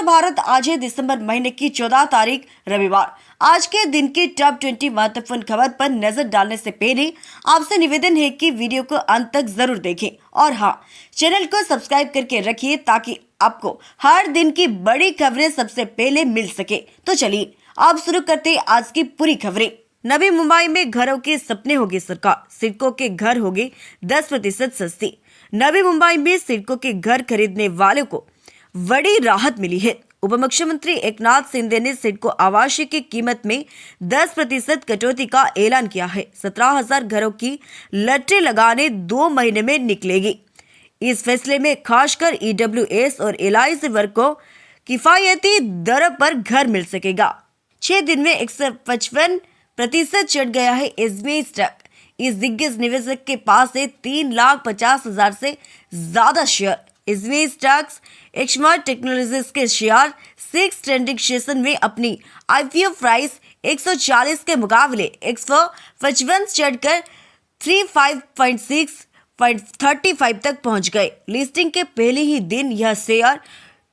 नमस्कार भारत, आज है दिसंबर महीने की 14 तारीख रविवार। आज के दिन की टॉप 20 महत्वपूर्ण खबर पर नजर डालने से पहले आपसे निवेदन है कि वीडियो को अंत तक जरूर देखें और हाँ, चैनल को सब्सक्राइब करके रखिए ताकि आपको हर दिन की बड़ी खबरें सबसे पहले मिल सके। तो चलिए आप शुरू करते हैं आज की पूरी खबरें। नवी मुंबई में घरों के सपने होगी सरकार, सिडको के घर होंगे 10% सस्ती। नवी मुंबई में सिडको के घर खरीदने वालों को बड़ी राहत मिली है। उप मुख्यमंत्री एकनाथ शिंदे ने सिडको आवासीय की कीमत में 10% कटौती का ऐलान किया है। 17,000 घरों की लॉटरी लगाने 2 महीने में निकलेगी। इस फैसले में खासकर EWS और LIC वर्ग को किफायती दर पर घर मिल सकेगा। 6 दिन में 155% चढ़ गया है एसबीआई स्टॉक। इस दिग्गज निवेशक के पास है 3,50,000 से ज्यादा शेयर। एसबीआई स्टॉक्स एक्समार्ट टेक्नोलॉजीज के शेयर 6 ट्रेंडिंग सेशन में अपनी IPO प्राइस 140 के मुकाबले 155 चढ़कर 35.35 तक पहुंच गए। लिस्टिंग के पहले ही दिन यह शेयर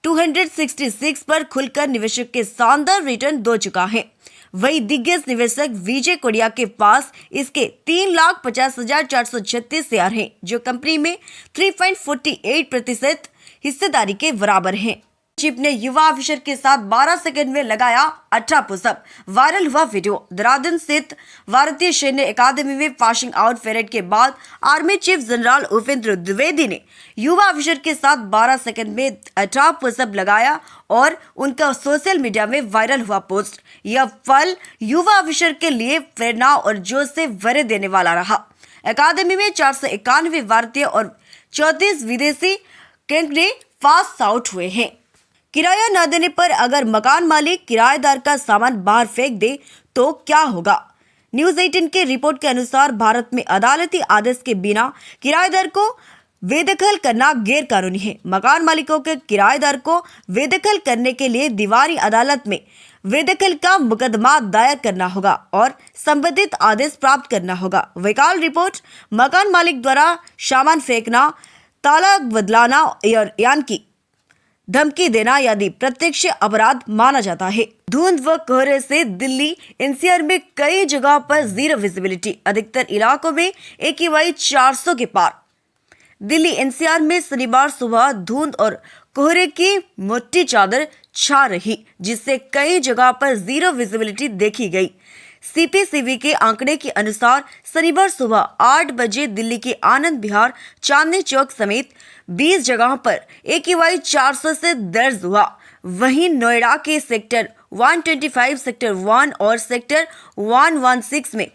266 पर खुलकर निवेशक के शानदार रिटर्न दे चुका है। वही दिग्गज निवेशक विजय कोडिया के पास इसके 3,50,436 शेयर हैं, जो कंपनी में 3.48% हिस्सेदारी के बराबर हैं। चिप ने युवा ऑफिसर के साथ 12 सेकंड में लगाया 18 पुशअप। वायरल हुआ वीडियो। देहरादून स्थित भारतीय सैन्य अकादमी में पासिंग आउट परेड के बाद army chief general Upendra Dwivedi ने युवा ऑफिसर के साथ 12 सेकंड में 18 पुशअप लगाया और उनका सोशल मीडिया में वायरल हुआ पोस्ट। यह पल युवा ऑफिसर के लिए प्रेरणा और जोश से भरे देने वाला रहा। अकादमी में 491 भारतीय और 34 विदेशी कैडेट पास आउट हुए हैं। किराया न देने पर अगर मकान मालिक किराएदार का सामान बाहर फेंक दे तो क्या होगा? न्यूज 18 के रिपोर्ट के अनुसार भारत में अदालती आदेश के बिना किराएदार को बेदखल करना गैर कानूनी है। मकान मालिकों के किराएदार को बेदखल करने के लिए दीवानी अदालत में बेदखल का मुकदमा दायर करना होगा और संबंधित आदेश प्राप्त करना होगा। वकालत रिपोर्ट, मकान मालिक द्वारा सामान फेंकना, ताला बदलाना यानी कि धमकी देना आदि प्रत्यक्ष अपराध माना जाता है। धुंध व कोहरे से दिल्ली NCR में कई जगह पर जीरो विजिबिलिटी, अधिकतर इलाकों में AQI 400 के पार। दिल्ली NCR में शनिवार सुबह धुंध और कोहरे की मोटी चादर छा रही, जिससे कई जगह पर जीरो विजिबिलिटी देखी गई। CPCB के आंकड़े के अनुसार शनिवार सुबह 8 बजे दिल्ली के आनंद विहार, चांदनी चौक समेत 20 जगहों पर AQI 400 से दर्ज हुआ। वहीं नोएडा के सेक्टर 125, सेक्टर 1 और सेक्टर 116 में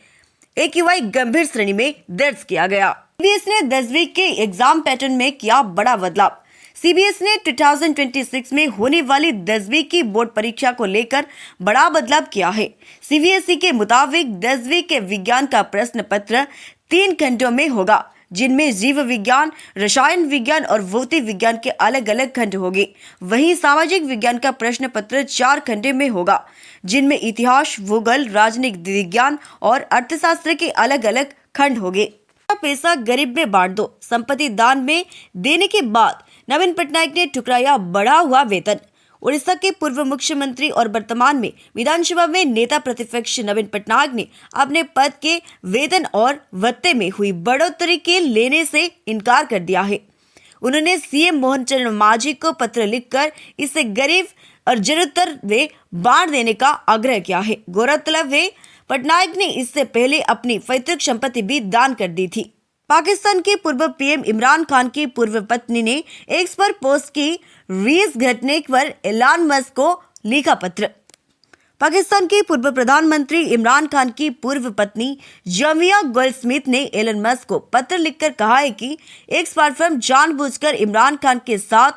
AQI गंभीर श्रेणी में दर्ज किया गया। CBSE ने 10वीं के एग्जाम पैटर्न में किया बड़ा बदलाव। CBSE ने 2026 में होने वाली 10वीं की बोर्ड परीक्षा को लेकर बड़ा बदलाव किया है। CBSE के मुताबिक 10वीं के विज्ञान का प्रश्न पत्र 3 खंडों में होगा, जिनमें जीव विज्ञान, रसायन विज्ञान और भौतिक विज्ञान के अलग अलग खंड होंगे। वहीं सामाजिक विज्ञान का प्रश्न पत्र 4 खंडों में होगा, जिनमें इतिहास, भूगोल, राजनीतिक विज्ञान और अर्थशास्त्र के अलग अलग खंड होंगे। पैसा गरीब में बांट दो, संपत्ति दान में देने के बाद नवीन पटनायक ने ठुकराया बढ़ा हुआ वेतन। उड़ीसा के पूर्व मुख्यमंत्री और वर्तमान में विधानसभा में नेता प्रतिपक्ष नवीन पटनायक ने अपने पद के वेतन और भत्ते में हुई बढ़ोतरी के लेने से इनकार कर दिया है। उन्होंने CM मोहन चरण मांझी को पत्र लिखकर इसे गरीब और जरूरतमंद में बांट देने का आग्रह किया है। गौरतलब है, पटनायक ने इससे पहले अपनी पैतृक संपत्ति भी दान कर दी थी। पाकिस्तान के पूर्व PM इमरान खान की पूर्व पत्नी ने एक्स पर पोस्ट की रीस घटने पर एलन मस्क को लिखा पत्र। पाकिस्तान के पूर्व प्रधानमंत्री इमरान खान की पूर्व पत्नी जामिया गोल्डस्मिथ ने एलन मस्क को पत्र लिखकर कहा है कि एक्स प्लेटफॉर्म जानबूझकर इमरान खान के साथ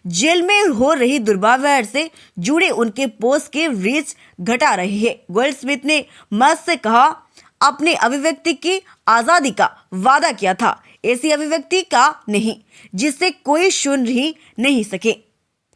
जेल में हो रही दुर्व्यवहार से जुड़े उनके पोस्ट के रीच घटा रही है। गोल्डस्मिथ ने मस्क से कहा, अपने अभिव्यक्ति की आजादी का वादा किया था, ऐसी अभिव्यक्ति का नहीं जिससे कोई सुन ही नहीं सके।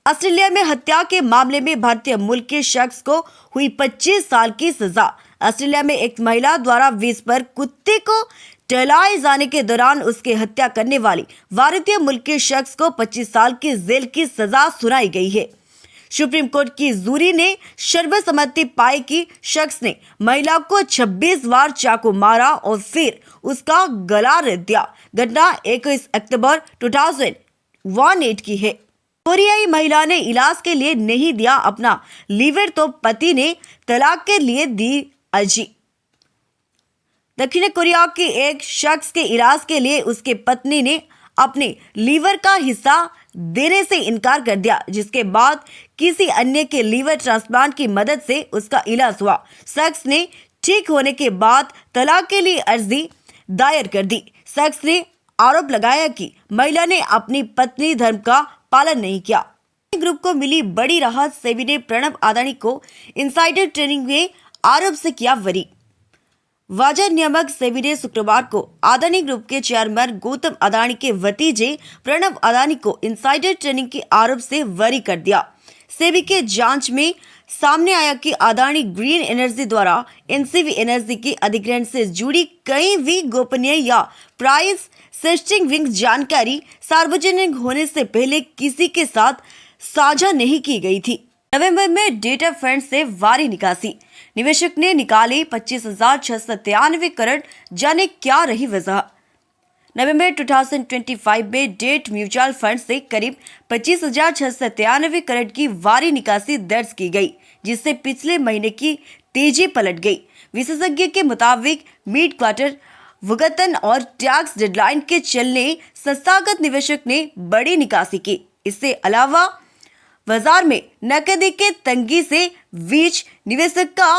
ऑस्ट्रेलिया में हत्या के मामले में भारतीय मूल के शख्स को हुई 25 साल की सजा। ऑस्ट्रेलिया में एक महिला द्वारा विष पर कुत्ते को टहलाए जाने के दौरान उसकी हत्या करने वाली भारतीय मूल के शख्स को 25 साल की जेल की सजा सुनाई गई है। सुप्रीम कोर्ट की जूरी ने सर्वसम्मति पाई कि शख्स ने महिला को 26 बार चाकू मारा और फिर उसका गला रेत दिया। घटना 21 अक्टूबर 2018 की है। कोरियाई महिला ने इलाज के लिए नहीं दिया अपना लीवर तो पति ने तलाक के लिए दी अर्जी। दक्षिण कोरिया के एक शख्स के इलाज के लिए उसके पत्नी ने अपने लीवर का हिस्सा देने से इनकार कर दिया, जिसके बाद किसी अन्य के लीवर ट्रांसप्लांट की मदद से उसका इलाज हुआ। शख्स ने ठीक होने के बाद तलाक के लिए अर्जी दायर कर दी। शख्स ने आरोप लगाया कि महिला ने अपनी पत्नी धर्म का पालन नहीं किया। ग्रुप को मिली बड़ी राहत। सेबी ने प्रणब अदानी को इनसाइडर ट्रेडिंग में आरोप से किया बरी। बाजार नियामक सेबी ने शुक्रवार को अदानी ग्रुप के चेयरमैन गौतम अदानी के भतीजे प्रणब अदानी को इनसाइडर ट्रेडिंग के आरोप से बरी कर दिया। सेबी के जांच में सामने आया कि अदानी ग्रीन एनर्जी द्वारा एनसीवी एनर्जी के अधिग्रहण से जुड़ी कई भी गोपनीय या प्राइस सेंसिटिव जानकारी सार्वजनिक होने से पहले किसी के साथ साझा नहीं की गई थी। नवंबर में डेटा फंड से वारी निकासी। निवेशक ने निकाले 25,693 करोड़, जाने क्या रही वजह। नवंबर 2025 में डेट म्यूचुअल फंड से करीब 25,693 करोड़ की वारी निकासी दर्ज की गई, जिससे पिछले महीने की तेजी पलट गई। विशेषज्ञ के मुताबिक मिड क्वार्टर भुगतान और टैक्स डेडलाइन के चलने संस्थागत निवेशक ने बड़ी निकासी की। इससे अलावा बाजार में नकदी के तंगी से बीच निवेशक का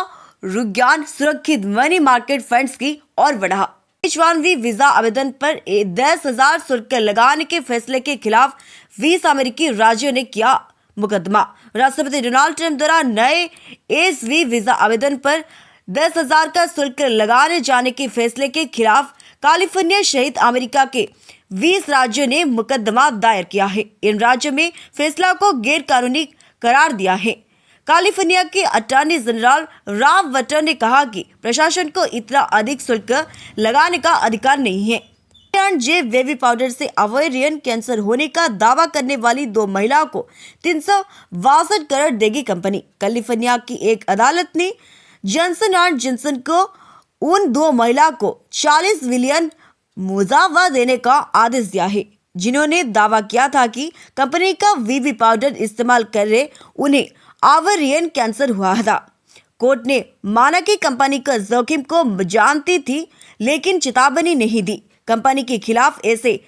रुझान सुरक्षित मनी मार्केट फंड्स की ओर बढ़ा। H-1B वीजा आवेदन पर 10,000 शुल्क लगाने के फैसले के खिलाफ 20 अमेरिकी राज्यों ने किया मुकदमा। राष्ट्रपति डोनाल्ड ट्रंप द्वारा नए H-1B वीजा आवेदन पर 10,000 का शुल्क लगाने जाने के फैसले के खिलाफ कैलिफोर्निया सहित अमेरिका के 20 राज्यों ने मुकदमा दायर किया है। इन राज्यों में फैसला को गैर कानूनी करार दिया है। कैलिफोर्निया के अटॉर्नी जनरल रॉब वटर ने कहा कि प्रशासन को इतना अधिक शुल्क लगाने का अधिकार नहीं है। जे बेबी पाउडर से ओवेरियन कैंसर होने का दावा करने वाली 2 महिलाओं को 362 करोड़ देगी कंपनी। कैलिफोर्निया की एक अदालत ने जॉनसन एंड जॉनसन को उन 2 महिलाओं को 40 मिलियन मुआवजा देने का आदेश दिया है, जिन्होंने दावा किया था कि कंपनी का बेबी पाउडर इस्तेमाल कर रहे उन्हें ओवेरियन कैंसर हुआ था। कोर्ट ने माना कि कंपनी का जोखिम को जानती थी, लेकिन चेतावनी नहीं दी। कंपनी के खिलाफ ऐसे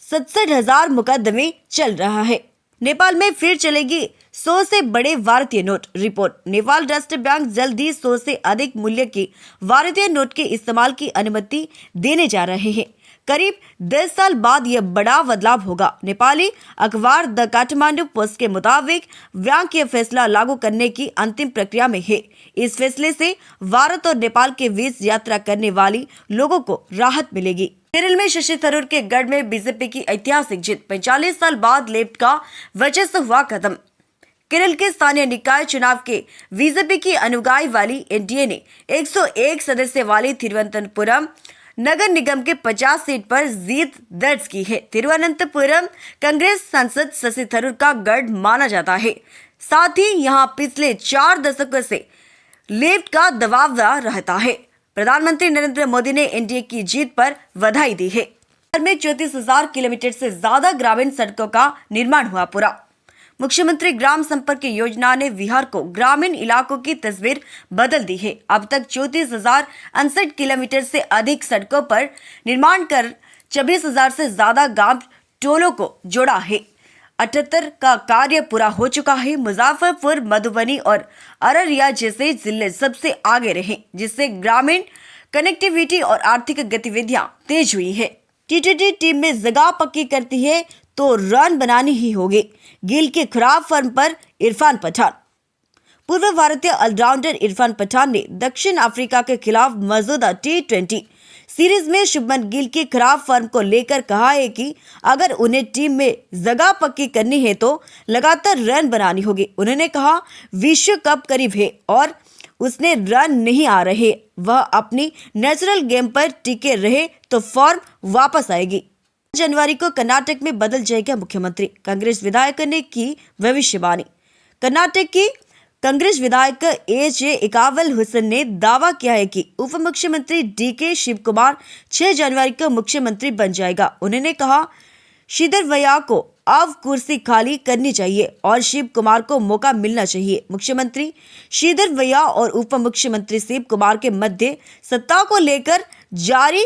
67,000 मुकदमे चल रहा है। नेपाल में फिर चलेगी 100 से बड़े भारतीय नोट। रिपोर्ट। नेपाल राष्ट्र बैंक जल्द ही 100 से अधिक मूल्य के भारतीय नोट के इस्तेमाल की अनुमति देने जा रहे हैं। करीब 10 साल बाद यह बड़ा बदलाव होगा। नेपाली अखबार द काठमांडू पोस्ट के मुताबिक बैंक यह फैसला लागू करने की अंतिम प्रक्रिया में है। इस फैसले से भारत और नेपाल के बीच यात्रा करने वाली लोगों को राहत मिलेगी। केरल में शशि थरूर के गढ़ में बीजेपी की ऐतिहासिक जीत। 45 साल बाद लेफ्ट का वर्चस्व हुआ खत्म। केरल के स्थानीय निकाय चुनाव के बीजेपी की अनुगामी वाली एनडीए ने 101 सदस्य वाली तिरुवनंतपुरम नगर निगम के 50 सीट पर जीत दर्ज की है। तिरुवनंतपुरम कांग्रेस सांसद शशि थरूर का गढ़ माना जाता है। साथ ही यहां पिछले 4 दशकों से लेफ्ट का दबाव रहता है। प्रधानमंत्री नरेंद्र मोदी ने एनडीए की जीत पर बधाई दी है। बिहार में 34,000 किलोमीटर से ज्यादा ग्रामीण सड़कों का निर्माण हुआ पूरा। मुख्यमंत्री ग्राम संपर्क योजना ने बिहार को ग्रामीण इलाकों की तस्वीर बदल दी है। अब तक 34,068 किलोमीटर से अधिक सड़कों पर निर्माण कर 26,000 से ज्यादा गांव टोलों को जोड़ा है। 78 का कार्य पूरा हो चुका है। मुजफ्फरपुर, मधुबनी और अररिया जैसे जिले सबसे आगे रहे, जिससे ग्रामीण कनेक्टिविटी और आर्थिक गतिविधियां तेज हुई है। टी20 टीम में जगह पक्की करती है तो रन बनानी ही होगी। गिल के खराब फॉर्म पर इरफान पठान। पूर्व भारतीय ऑलराउंडर इरफान पठान ने दक्षिण अफ्रीका के खिलाफ मौजूदा टी20 सीरीज में शुभमन गिल के खराब फॉर्म को लेकर कहा है कि अगर उन्हें टीम में जगह पक्की करनी है तो लगातार रन बनानी होगी। उन्होंने कहा विश्व कप करीब है और उसने रन नहीं आ रहे, वह अपनी नेचुरल गेम पर टिके रहे तो फॉर्म वापस आएगी। जनवरी को कर्नाटक में बदल जाएगा मुख्यमंत्री। कांग्रेस विधायक ने की भविष्यवाणी। कर्नाटक की कांग्रेस विधायक ए.जे. इकावल हुसैन ने दावा किया है कि उप मुख्यमंत्री डी.के. शिव कुमार 6 जनवरी को मुख्यमंत्री बन जाएगा। उन्होंने कहा, श्रीधर वैया को अब कुर्सी खाली करनी चाहिए और शिव कुमार को मौका मिलना चाहिए। मुख्यमंत्री श्रीधर वैया और उप मुख्यमंत्री शिव कुमार के मध्य सत्ता को लेकर जारी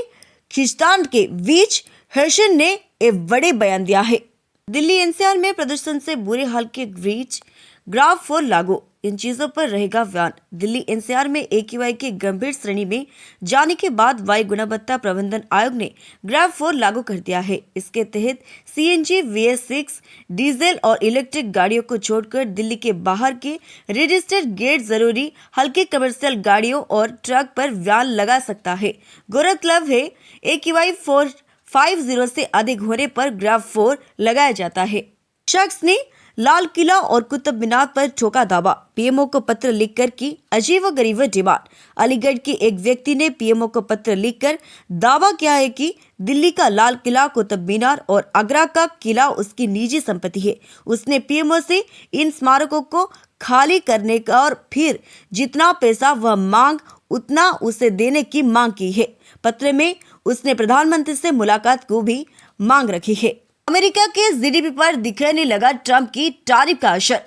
खींचतान के बीच हर्षन ने एक बड़े बयान दिया है। दिल्ली एनसीआर में प्रदूषण से बुरे हाल के बीच ग्राफ 4 लागू, इन चीजों पर रहेगा बयान। दिल्ली एनसीआर में AQI की गंभीर श्रेणी में जाने के बाद वायु गुणवत्ता प्रबंधन आयोग ने ग्राफ 4 लागू कर दिया है। इसके तहत CNG, VS6, डीजल और इलेक्ट्रिक गाड़ियों को छोड़कर दिल्ली के बाहर के रजिस्टर्ड गेट जरूरी हल्की कमर्शियल गाड़ियों और ट्रक पर बयान लगा सकता है। गौरतलब है, AQI 450 से अधिक होने पर ग्राफ 4 लगाया जाता है। शख्स ने लाल किला और कुतुब मीनार पर ठोका दावा, पीएमओ को पत्र लिखकर की अजीबोगरीब डिमांड। अलीगढ़ के एक व्यक्ति ने पीएमओ को पत्र लिखकर दावा किया है कि दिल्ली का लाल किला, कुतुब मीनार और आगरा का किला उसकी निजी संपत्ति है। उसने पीएमओ से इन स्मारकों को खाली करने का और फिर जितना पैसा वह मांग उतना उसे देने की मांग की है। पत्र में उसने प्रधानमंत्री से मुलाकात को भी मांग रखी है। अमेरिका के जीडीपी पर दिखने लगा ट्रंप की टैरिफ का असर,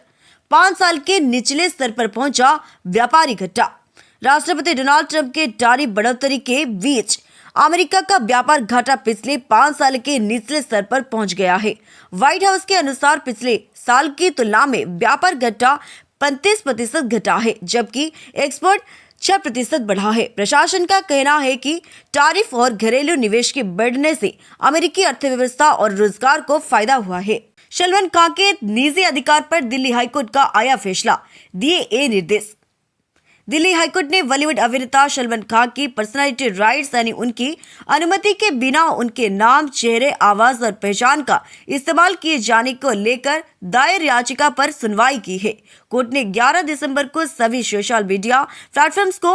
5 साल के निचले स्तर पर पहुंचा व्यापारी घाटा। राष्ट्रपति डोनाल्ड ट्रंप के टैरिफ बढ़ोतरी के बीच अमेरिका का व्यापार घाटा पिछले 5 साल के निचले स्तर पर पहुंच गया है। व्हाइट हाउस के अनुसार पिछले साल की तुलना में व्यापार घाटा 35% घटा है, जबकि एक्सपोर्ट 6% बढ़ा है। प्रशासन का कहना है कि टैरिफ और घरेलू निवेश के बढ़ने से अमेरिकी अर्थव्यवस्था और रोजगार को फायदा हुआ है। सलमान खान के निजी अधिकार पर दिल्ली हाईकोर्ट का आया फैसला, दिए ये निर्देश। दिल्ली हाईकोर्ट ने बॉलीवुड अभिनेता सलमान खान की पर्सनैलिटी राइट्स यानी उनकी अनुमति के बिना उनके नाम, चेहरे, आवाज और पहचान का इस्तेमाल किए जाने को लेकर दायर याचिका पर सुनवाई की है। कोर्ट ने 11 दिसंबर को सभी सोशल मीडिया प्लेटफॉर्म्स को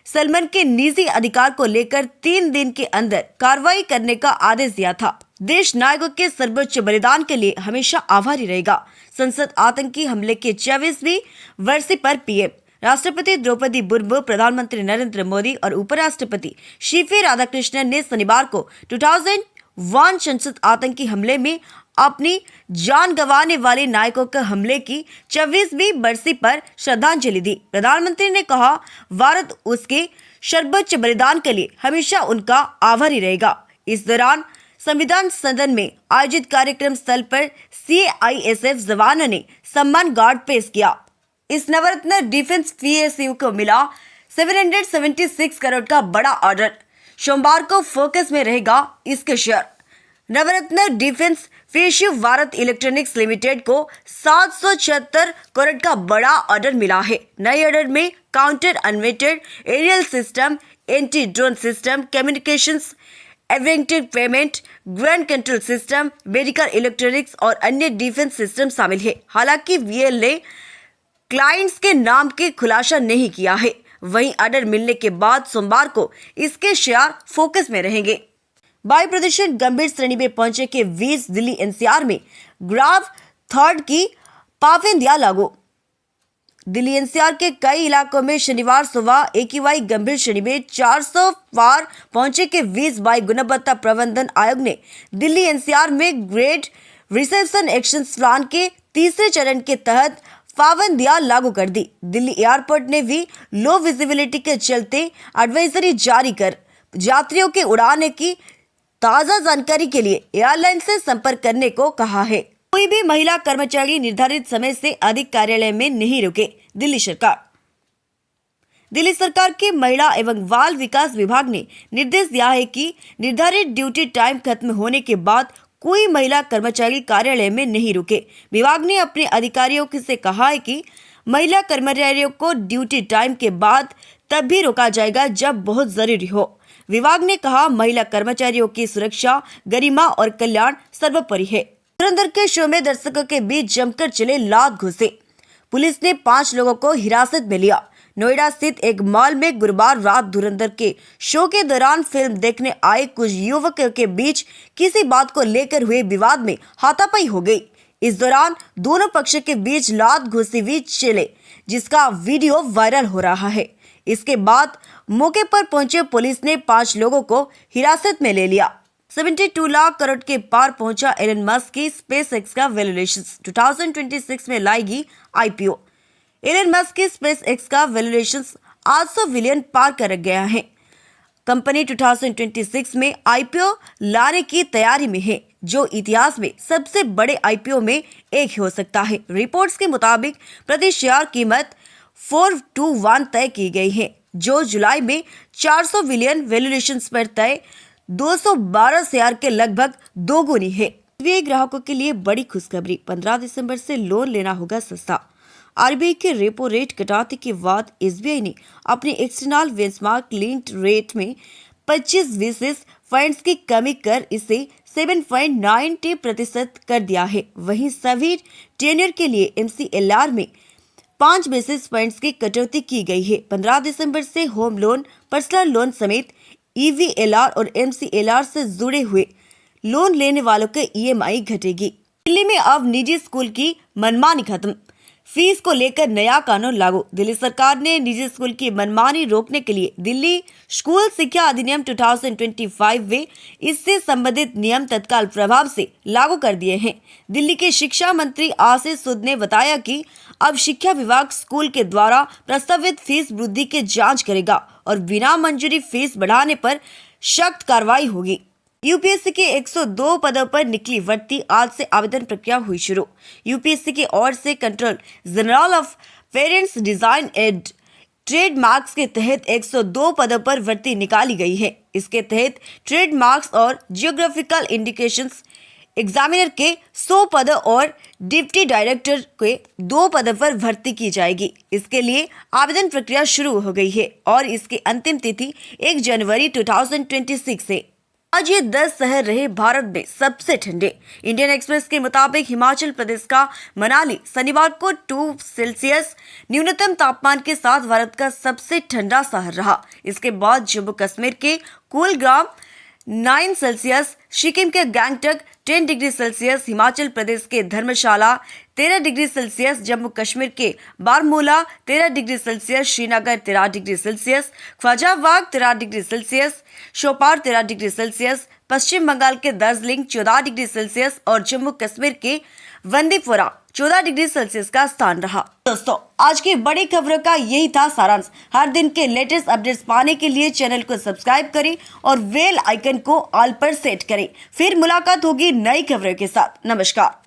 सलमान के निजी अधिकार को लेकर 3 दिन के अंदर कार्रवाई करने का आदेश दिया था। देश नायकों के सर्वोच्च बलिदान के लिए हमेशा आभारी रहेगा। संसद आतंकी हमले के 24वीं वर्षी पर पीएम राष्ट्रपति द्रौपदी मुर्मू, प्रधानमंत्री नरेंद्र मोदी और उपराष्ट्रपति सीपी राधाकृष्णन ने शनिवार को 2001 संसद आतंकी हमले में अपनी जान गंवाने वाले नायकों के हमले की 24वीं बरसी पर श्रद्धांजलि दी। प्रधानमंत्री ने कहा, भारत उसके सर्वोच्च बलिदान के लिए हमेशा उनका आभारी रहेगा। इस दौरान संविधान सदन में आयोजित कार्यक्रम स्थल पर CISF जवानों ने सम्मान गार्ड पेश किया। इस नवरत्न डिफेंस PSU को मिला 776 करोड़ का बड़ा ऑर्डर। सोमवार को फोकस में रहेगा इसके share. Navratna defence PSU Bharat electronics limited को 776 करोड़ का बड़ा ऑर्डर मिला है। नए ऑर्डर में counter unmanned aerial system, anti drone system, communications, एवेंटिव payment, ground control system, medical electronics और अन्य डिफेंस सिस्टम शामिल है। हालांकि VL ने क्लाइंट्स के नाम के खुलासा नहीं किया है। वहीं ऑर्डर मिलने के बाद सोमवार को इसके शेयर फोकस में रहेंगे। वायु प्रदूषण गंभीर श्रेणी में पहुंचे के बीच दिल्ली NCR में ग्राफ 3 की पाबंदियां लागू। दिल्ली NCR के कई इलाकों में शनिवार सुबह AQI गंभीर श्रेणी में 400 पार पहुंचे के बीच वायु गुणवत्ता प्रबंधन आयोग ने दिल्ली NCR में ग्रेड रिसेप्शन एक्शन प्लान के तीसरे चरण के तहत पाबंदियां लागू कर दी। दिल्ली एयरपोर्ट ने भी लो विजिबिलिटी के चलते एडवाइजरी जारी कर यात्रियों के उड़ाने की ताज़ा जानकारी के लिए एयरलाइन से संपर्क करने को कहा है। कोई भी महिला कर्मचारी निर्धारित समय से अधिक कार्यालय में नहीं रुके। दिल्ली सरकार के महिला एवं बाल विकास विभाग ने निर्देश दिया है कि निर्धारित ड्यूटी टाइम खत्म होने के बाद कोई महिला कर्मचारी कार्यालय में नहीं रुके। विभाग ने अपने अधिकारियों से कहा है कि महिला कर्मचारियों को ड्यूटी टाइम के बाद तब भी रोका जाएगा जब बहुत जरूरी हो। विभाग ने कहा, महिला कर्मचारियों की सुरक्षा, गरिमा और कल्याण सर्वोपरि है। धुरंधर के शो में दर्शकों के बीच जमकर चले लात घुसे। पुलिस ने 5 लोगों को हिरासत में लिया। नोएडा स्थित एक मॉल में गुरुवार रात धुरंधर के शो के दौरान फिल्म देखने आए कुछ युवकों के बीच किसी बात को लेकर हुए विवाद में हाथापाई हो गई। इस दौरान दोनों पक्ष के बीच लात घुसी हुई चले, जिसका वीडियो वायरल हो रहा है। इसके बाद मौके पर पहुंचे पुलिस ने 5 लोगों को हिरासत में ले लिया। 72 लाख करोड़ के पार पहुंचा एलन मस्क की स्पेसएक्स का वैल्यूएशन 2026 में लाएगी IPO। एलन मस्क की स्पेसएक्स का वैल्यूएशन 800 बिलियन पार कर गया है। कंपनी 2026 में IPO लाने की तैयारी में है, जो इतिहास में सबसे बड़े IPO में एक हो सकता है। रिपोर्ट्स के मुताबिक प्रति शेयर कीमत 421 तय की गई है, जो जुलाई में 400 बिलियन वैल्यूएशन पर तय 212 शेयर के लगभग दोगुनी है। SBI ग्राहकों के लिए बड़ी खुशखबरी, 15 दिसंबर से लोन लेना होगा सस्ता। RBI के रेपो रेट घटाने के बाद SBI ने अपनी एक्सटर्नल बेंचमार्क लिंक्ड रेट में 25 बेसिस पॉइंट्स की कमी कर इसे 7.90% कर दिया है। वहीं सभी टेन्योर के लिए MCLR में 5 बेसिस पॉइंट्स की कटौती की गई है। 15 दिसंबर से होम लोन, पर्सनल लोन समेत EVLR और MCLR से जुड़े हुए लोन लेने वालों के EMI घटेगी। दिल्ली में अब निजी स्कूल की मनमानी खत्म, फीस को लेकर नया कानून लागू। दिल्ली सरकार ने निजी स्कूल की मनमानी रोकने के लिए दिल्ली स्कूल शिक्षा अधिनियम 2025 में इससे संबंधित नियम तत्काल प्रभाव से लागू कर दिए हैं। दिल्ली के शिक्षा मंत्री आशीष सूद ने बताया कि अब शिक्षा विभाग स्कूल के द्वारा प्रस्तावित फीस वृद्धि की जांच करेगा और बिना मंजूरी फीस बढ़ाने पर सख्त कार्रवाई होगी। यूपीएससी के 102 पदों पर निकली भर्ती, आज से आवेदन प्रक्रिया हुई शुरू। यूपीएससी की ओर से control general of parents design and trademarks के तहत 102 पदों पर भर्ती निकाली गई है। इसके तहत ट्रेडमार्क्स और जियोग्राफिकल इंडिकेशंस एग्जामिनर के 100 पदों और डिप्टी डायरेक्टर के 2 पदों पर भर्ती की जाएगी। इसके लिए आवेदन प्रक्रिया शुरू हो गई है और इसकी अंतिम तिथि 1 जनवरी 2026 है। आज ये 10 शहर रहे भारत में सबसे ठंडे। इंडियन एक्सप्रेस के मुताबिक हिमाचल प्रदेश का मनाली शनिवार को 2 सेल्सियस न्यूनतम तापमान के साथ भारत का सबसे ठंडा शहर रहा। इसके बाद जम्मू कश्मीर के कुलगाम 9 सेल्सियस, सिक्किम के गैंगटक 10 डिग्री सेल्सियस, हिमाचल प्रदेश के धर्मशाला 13 डिग्री सेल्सियस, जम्मू कश्मीर के Baramulla 13 degree Celsius, Srinagar 13 degree Celsius, Khwajabagh 13 degree Celsius, शोपार 13 डिग्री सेल्सियस, पश्चिम बंगाल के दार्जिलिंग 14 डिग्री सेल्सियस और जम्मू कश्मीर के बंदीपुरा 14 डिग्री सेल्सियस का स्थान रहा। दोस्तों, आज की बड़ी खबरों का यही था सारांश। हर दिन के लेटेस्ट अपडेट्स पाने के लिए चैनल को सब्सक्राइब करें और बेल आइकन को ऑल पर सेट करें। फिर मुलाकात होगी नई खबरों के साथ। नमस्कार।